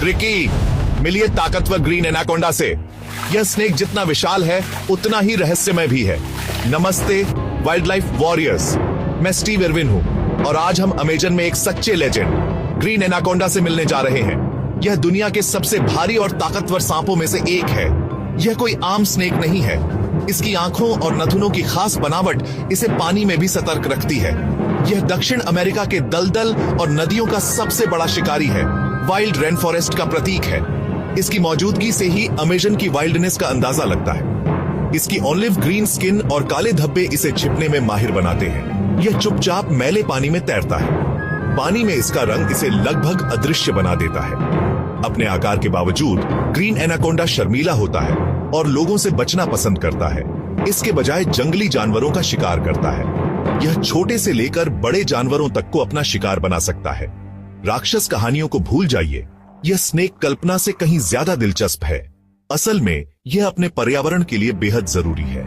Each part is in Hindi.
क्रिकी, मिलिए ताकतवर ग्रीन एनाकोंडा से। यह स्नेक जितना विशाल है उतना ही रहस्यमय भी है। नमस्ते वाइल्ड लाइफ वॉरियर्स, मैं स्टीव इरविन हूं और आज हम अमेजन में एक सच्चे लेजेंड ग्रीन एनाकोंडा से मिलने जा रहे हैं। यह दुनिया के सबसे भारी और ताकतवर सांपों में से एक है। यह कोई आम स्नेक नहीं है। इसकी आंखों और नथुनों की खास बनावट इसे पानी में भी सतर्क रखती है। यह दक्षिण अमेरिका के दलदल और नदियों का सबसे बड़ा शिकारी है। वाइल्ड रेन फॉरेस्ट का प्रतीक है। इसकी मौजूदगी से ही अमेजन की वाइल्डनेस का अंदाजा लगता है। इसकी ऑलिव ग्रीन स्किन और काले धब्बे इसे छिपने में माहिर बनाते हैं। यह चुपचाप मैले पानी में तैरता है। पानी में इसका रंग इसे लगभग अदृश्य बना देता है। अपने आकार के बावजूद ग्रीन एनाकोंडा शर्मीला होता है और लोगों से बचना पसंद करता है। इसके बजाय जंगली जानवरों का शिकार करता है। यह छोटे से लेकर बड़े जानवरों तक को अपना शिकार बना सकता है। राक्षस कहानियों को भूल जाइए, यह स्नेक कल्पना से कहीं ज्यादा दिलचस्प है। असल में यह अपने पर्यावरण के लिए बेहद जरूरी है।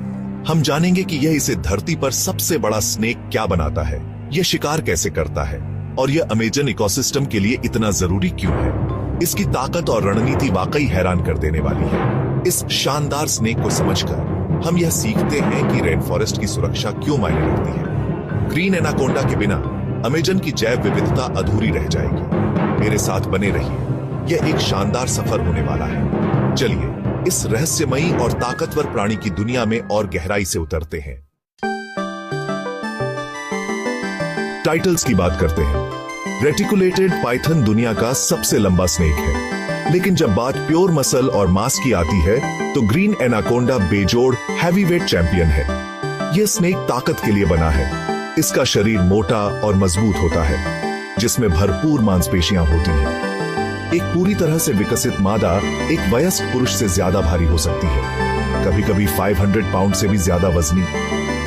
हम जानेंगे कि यह इसे धरती पर सबसे बड़ा स्नेक क्या बनाता है, यह शिकार कैसे करता है और यह अमेजन इकोसिस्टम के लिए इतना जरूरी क्यों है। इसकी ताकत और रणनीति वाकई हैरान कर देने वाली है। इस शानदार स्नेक को समझकर हम यह सीखते हैं कि रेन फॉरेस्ट की सुरक्षा क्यों मायने रखती है। ग्रीन एनाकोंडा के बिना अमेजन की जैव विविधता अधूरी रह जाएगी। मेरे साथ बने रहिए, यह एक शानदार सफर होने वाला है। चलिए इस रहस्यमयी और ताकतवर प्राणी की दुनिया में और गहराई से उतरते हैं। टाइटल्स की बात करते हैं। रेटिकुलेटेड पाइथन दुनिया का सबसे लंबा स्नेक है, लेकिन जब बात प्योर मसल और मांस की आती है तो ग्रीन एनाकोंडा बेजोड़ हैवीवेट चैंपियन है। यह स्नेक ताकत के लिए बना है। इसका शरीर मोटा और मजबूत होता है, जिसमें भरपूर मांसपेशियां होती हैं। एक पूरी तरह से विकसित मादा एक वयस्क पुरुष से ज्यादा भारी हो सकती है, कभी कभी 500 पाउंड से भी ज्यादा वजनी।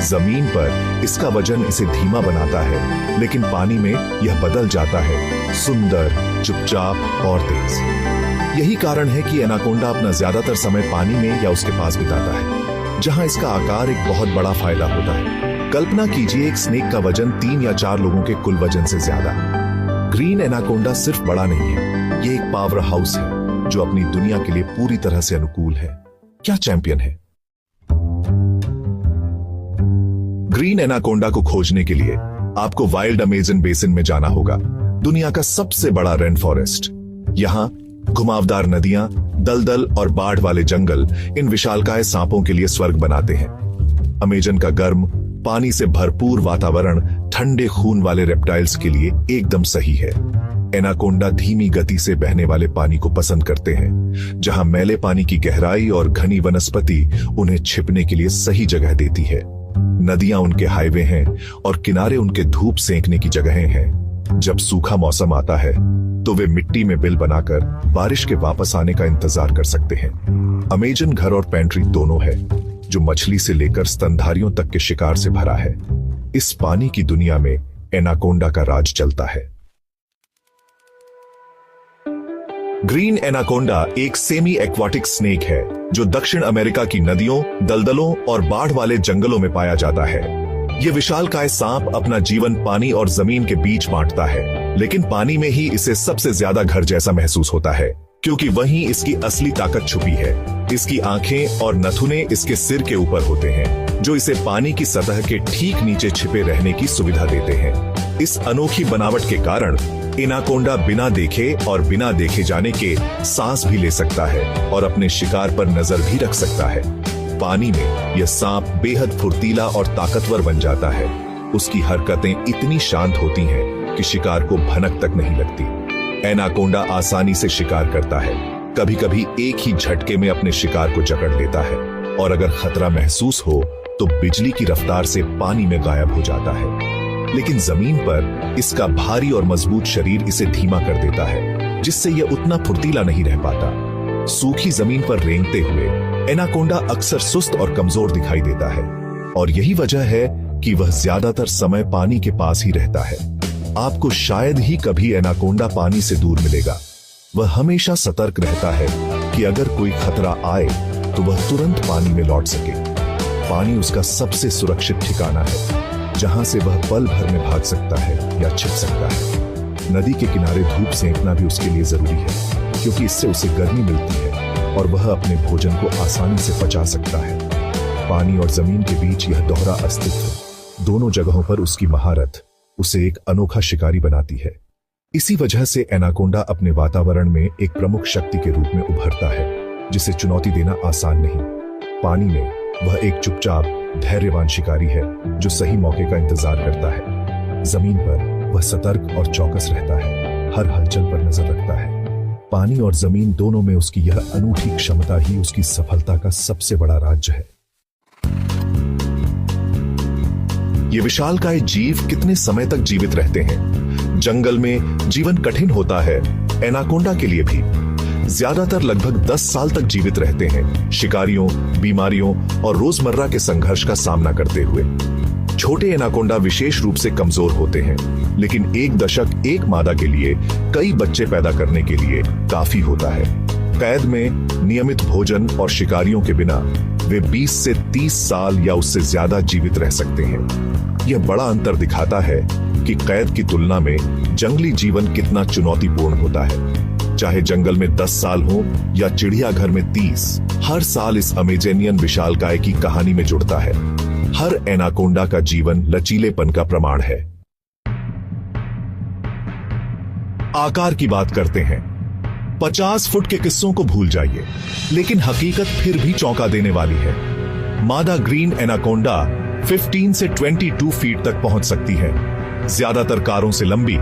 जमीन पर इसका वजन इसे धीमा बनाता है, लेकिन पानी में यह बदल जाता है, सुंदर, चुपचाप और तेज। यही कारण है कि एनाकोंडा अपना ज्यादातर समय पानी में या उसके पास बिताता है, जहां इसका आकार एक बहुत बड़ा फायदा होता है। कल्पना कीजिए एक स्नेक का वजन 3 या 4 लोगों के कुल वजन से ज्यादा। ग्रीन एनाकोंडा सिर्फ बड़ा नहीं है, यह एक पावर हाउस है जो अपनी दुनिया के लिए पूरी तरह से अनुकूल है। क्या चैंपियन है। ग्रीन एनाकोंडा को खोजने के लिए आपको वाइल्ड अमेजन बेसिन में जाना होगा, दुनिया का सबसे बड़ा रेन फॉरेस्ट। यहां घुमावदार नदियां, दलदल और बाढ़ वाले जंगल इन विशालकाय सांपों के लिए स्वर्ग बनाते हैं। अमेजन का गर्म, पानी से भरपूर वातावरण ठंडे खून वाले रेप्टाइल्स के लिए एकदम सही है। एनाकोंडा धीमी गति से बहने वाले पानी को पसंद करते हैं, जहां मैले पानी की गहराई और घनी वनस्पति उन्हें छिपने के लिए सही जगह देती है। नदियां उनके हाईवे हैं और किनारे उनके धूप सेंकने की जगहें हैं। जब सूखा मौसम आता है तो वे मिट्टी में बिल बनाकर बारिश के वापस आने का इंतजार कर सकते हैं। अमेजन घर और पेंट्री दोनों है, जो मछली से लेकर स्तनधारियों तक के शिकार से भरा है। इस पानी की दुनिया में एनाकोंडा का राज चलता है। ग्रीन एनाकोंडा एक सेमी एक्वाटिक स्नेक है जो दक्षिण अमेरिका की नदियों, दलदलों और बाढ़ वाले जंगलों में पाया जाता है। यह विशालकाय सांप अपना जीवन पानी और जमीन के बीच बांटता है, लेकिन पानी में ही इसे सबसे ज्यादा घर जैसा महसूस होता है, क्योंकि वहीं इसकी असली ताकत छुपी है। इसकी आंखें और नथुने इसके सिर के ऊपर होते हैं, जो इसे पानी की सतह के ठीक नीचे छिपे रहने की सुविधा देते हैं। इस अनोखी बनावट के कारण एनाकोंडा बिना देखे और बिना देखे जाने के सांस भी ले सकता है और अपने शिकार पर नजर भी रख सकता है। पानी में यह सांप बेहद फुर्तीला और ताकतवर बन जाता है। उसकी हरकतें इतनी शांत होती हैं कि शिकार को भनक तक नहीं लगती। एनाकोंडा आसानी से शिकार करता है, कभी कभी एक ही झटके में अपने शिकार को जकड़ लेता है और अगर खतरा महसूस हो तो बिजली की रफ्तार से पानी में गायब हो जाता है। लेकिन जमीन पर इसका भारी और मजबूत शरीर इसे धीमा कर देता है, जिससे यह उतना फुर्तीला नहीं रह पाता। सूखी जमीन पर रेंगते हुए एनाकोंडा अक्सर सुस्त और कमजोर दिखाई देता है और यही वजह है कि वह ज्यादातर समय पानी के पास ही रहता है। आपको शायद ही कभी एनाकोंडा पानी से दूर मिलेगा। वह हमेशा सतर्क रहता है कि अगर कोई खतरा आए तो वह तुरंत पानी में लौट सके। पानी उसका सबसे सुरक्षित ठिकाना है, जहां से वह पल भर में भाग सकता है या छिप सकता है। नदी के किनारे धूप सेंकना भी उसके लिए जरूरी है, क्योंकि इससे उसे गर्मी मिलती है और वह अपने भोजन को आसानी से पचा सकता है। पानी और जमीन के बीच यह दोहरा अस्तित्व, दोनों जगहों पर उसकी महारत उसे एक अनोखा शिकारी बनाती है। इसी वजह से एनाकोंडा अपने वातावरण में एक प्रमुख शक्ति के रूप में उभरता है, जिसे चुनौती देना आसान नहीं। पानी में वह एक चुपचाप धैर्यवान शिकारी है जो सही मौके का इंतजार करता है। जमीन पर वह सतर्क और चौकस रहता है, हर हलचल पर नजर रखता है। पानी और जमीन दोनों में उसकी यह अनूठी क्षमता ही उसकी सफलता का सबसे बड़ा राज है। ये विशालकाय जीव कितने समय तक जीवित रहते हैं? जंगल में जीवन कठिन होता है, एनाकोंडा के लिए भी। ज्यादातर लगभग 10 साल तक जीवित रहते हैं, शिकारियों, बीमारियों और रोजमर्रा के संघर्ष का सामना करते हुए। छोटे एनाकोंडा विशेष रूप से कमजोर होते हैं, लेकिन एक दशक एक मादा के लिए कई बच्चे पैदा करने के लिए काफी होता है। कैद में नियमित भोजन और शिकारियों के बिना वे 20 से 30 साल या उससे ज्यादा जीवित रह सकते हैं। यह बड़ा अंतर दिखाता है कि कैद की तुलना में जंगली जीवन कितना चुनौतीपूर्ण होता है। चाहे जंगल में 10 साल हो या चिड़ियाघर में 30, हर साल इस अमेजोनियन विशालकाय की कहानी में जुड़ता है। हर एनाकोंडा का जीवन लचीलेपन का प्रमाण है। आकार की बात करते हैं। 50 फुट के किस्सों को भूल जाइए, लेकिन हकीकत फिर भी चौंका देने वाली है। मादा ग्रीन एनाकोंडा 15 से 22 फीट तक पहुंच सकती है, ज्यादातर कारों से लंबी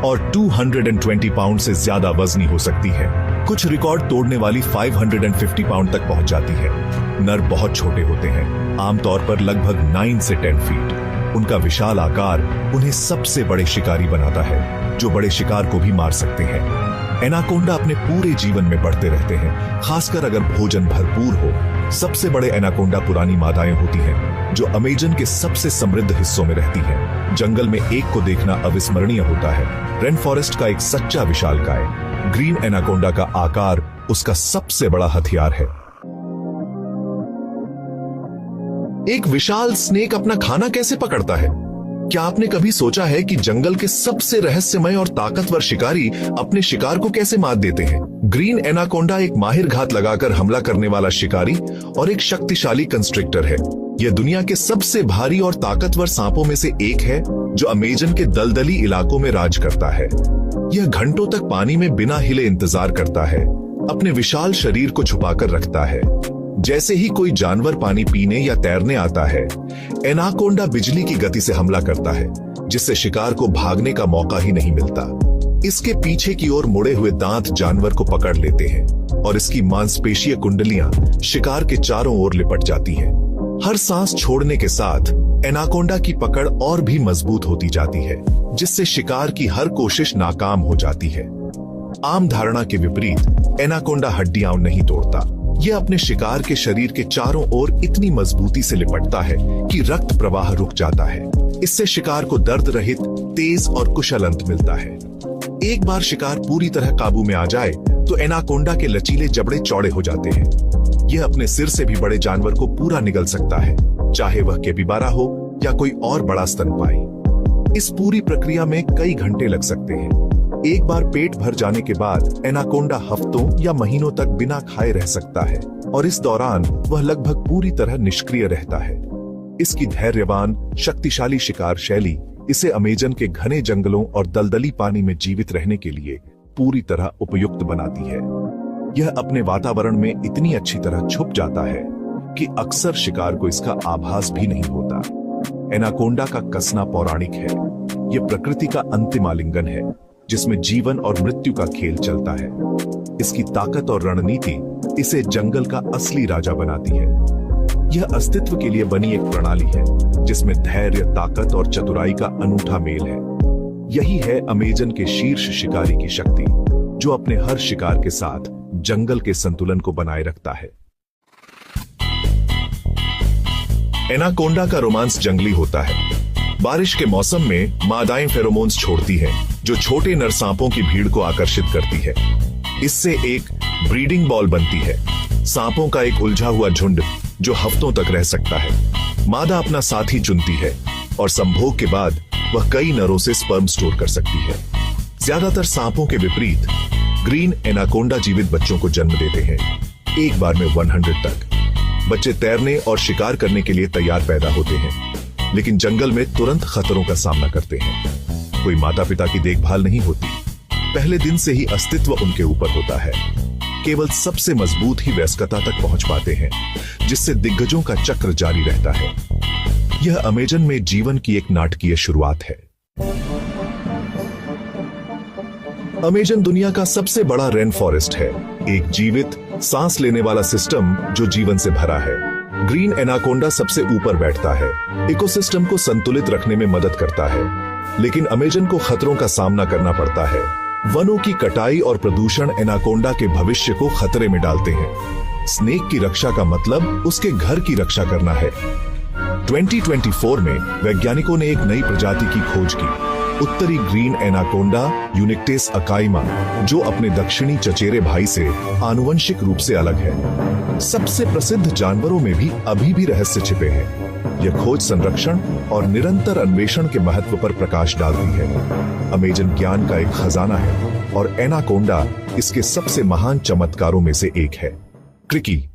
और 220 पाउंड से ज्यादा वजनी हो सकती है। कुछ रिकॉर्ड तोड़ने वाली 550 पाउंड तक पहुंच जाती है। नर बहुत छोटे होते हैं, आमतौर पर लगभग 9 से 10 फीट। उनका विशाल आकार उन्हें सबसे बड़े शिकारी बनाता है, जो बड़े शिकार को भी मार सकते हैं। एनाकोंडा अपने पूरे जीवन में बढ़ते रहते हैं, खासकर अगर भोजन भरपूर हो। सबसे बड़े एनाकोंडा पुरानी मादाएं होती हैं, जो अमेजन के सबसे समृद्ध हिस्सों में रहती हैं। जंगल में एक को देखना अविस्मरणीय होता है। रेन फॉरेस्ट का एक सच्चा विशालकाय। ग्रीन एनाकोंडा का आकार उसका सबसे बड़ा हथियार है। एक विशाल स्नेक अपना खाना कैसे पकड़ता है? क्या आपने कभी सोचा है कि जंगल के सबसे रहस्यमय और ताकतवर शिकारी अपने शिकार को कैसे मात देते हैं? ग्रीन एनाकोंडा एक माहिर घात लगाकर हमला करने वाला शिकारी और एक शक्तिशाली कंस्ट्रिक्टर है। यह दुनिया के सबसे भारी और ताकतवर सांपों में से एक है, जो अमेजन के दलदली इलाकों में राज करता है। यह घंटों तक पानी में बिना हिले इंतजार करता है, अपने विशाल शरीर को छुपाकर रखता है। जैसे ही कोई जानवर पानी पीने या तैरने आता है, एनाकोंडा बिजली की गति से हमला करता है, जिससे शिकार को भागने का मौका ही नहीं मिलता। इसके पीछे की ओर मुड़े हुए दांत जानवर को पकड़ लेते हैं और इसकी मांसपेशीय कुंडलियां शिकार के चारों ओर लिपट जाती हैं। हर सांस छोड़ने के साथ एनाकोंडा की पकड़ और भी मजबूत होती जाती है, जिससे शिकार की हर कोशिश नाकाम हो जाती है। आम धारणा के विपरीत एनाकोंडा हड्डियां नहीं तोड़ता। यह अपने शिकार के शरीर के चारों ओर इतनी मजबूती से लिपटता है कि रक्त प्रवाह रुक जाता है। इससे शिकार को दर्द रहित, तेज और कुशल अंत मिलता है। एक बार शिकार पूरी तरह काबू में आ जाए तो एनाकोंडा के लचीले जबड़े चौड़े हो जाते हैं। यह अपने सिर से भी बड़े जानवर को पूरा निगल सकता है, चाहे वह कैपिबारा हो या कोई और बड़ा स्तनपाई। इस पूरी प्रक्रिया में कई घंटे लग सकते हैं। एक बार पेट भर जाने के बाद एनाकोंडा हफ्तों या महीनों तक बिना खाए रह सकता है, और इस दौरान वह लगभग पूरी तरह निष्क्रिय रहता है। इसकी धैर्यवान, शक्तिशाली शिकार शैली इसे अमेजन के घने जंगलों और दलदली पानी में जीवित रहने के लिए पूरी तरह उपयुक्त बनाती है। यह अपने वातावरण में इतनी अच्छी तरह छुप जाता है कि अक्सर शिकार को इसका आभास भी नहीं होता। एनाकोंडा का कसना पौराणिक है। यह प्रकृति का अंतिम आलिंगन है, जिसमें जीवन और मृत्यु का खेल चलता है। इसकी ताकत और रणनीति इसे जंगल का असली राजा बनाती है। यह अस्तित्व के लिए बनी एक प्रणाली है, जिसमें धैर्य, ताकत और चतुराई का अनूठा मेल है। यही है अमेजन के शीर्ष शिकारी की शक्ति, जो अपने हर शिकार के साथ जंगल के संतुलन को बनाए रखता है। एनाकोंडा का रोमांस जंगली होता है। बारिश के मौसम में मादाएं फेरोमोन्स छोड़ती हैं, जो छोटे नर सांपों की भीड़ को आकर्षित करती है। इससे एक ब्रीडिंग बॉल बनती है, सांपों का एक उलझा हुआ झुंड जो हफ्तों तक रह सकता है। मादा अपना साथी चुनती है और संभोग के बाद वह कई नरों से स्पर्म स्टोर कर सकती है। ज्यादातर सांपों के विपरीत ग्रीन एनाकोंडा जीवित बच्चों को जन्म देते हैं, एक बार में 100 तक। बच्चे तैरने और शिकार करने के लिए तैयार पैदा होते हैं, लेकिन जंगल में तुरंत खतरों का सामना करते हैं। कोई माता पिता की देखभाल नहीं होती। पहले दिन से ही अस्तित्व उनके ऊपर होता है। केवल सबसे मजबूत ही वयस्कता तक पहुंच पाते हैं, जिससे दिग्गजों का चक्र जारी रहता है। यह अमेजन में जीवन की एक नाटकीय शुरुआत है। अमेजन दुनिया का सबसे बड़ा रेन फॉरेस्ट है, एक जीवित सांस लेने वाला सिस्टम जो जीवन से भरा है। ग्रीन एनाकोंडा सबसे ऊपर बैठता है, इकोसिस्टम को संतुलित रखने में मदद करता है, लेकिन अमेजन को खतरों का सामना करना पड़ता है। वनों की कटाई और प्रदूषण एनाकोंडा के भविष्य को खतरे में डालते हैं। स्नेक की रक्षा का मतलब उसके घर की रक्षा करना है। 2024 में वैज्ञानिकों ने एक नई प्रजाति की खोज की, उत्तरी ग्रीन एनाकोंडा यूनिक्टेस अकाइमा, जो अपने दक्षिणी चचेरे भाई से आनुवंशिक रूप से अलग है। सबसे प्रसिद्ध जानवरों में भी अभी भी रहस्य छिपे हैं। यह खोज संरक्षण और निरंतर अन्वेषण के महत्व पर प्रकाश डालती है। अमेजन ज्ञान का एक खजाना है और एनाकोंडा इसके सबसे महान चमत्कारों में से एक है। क्रिकी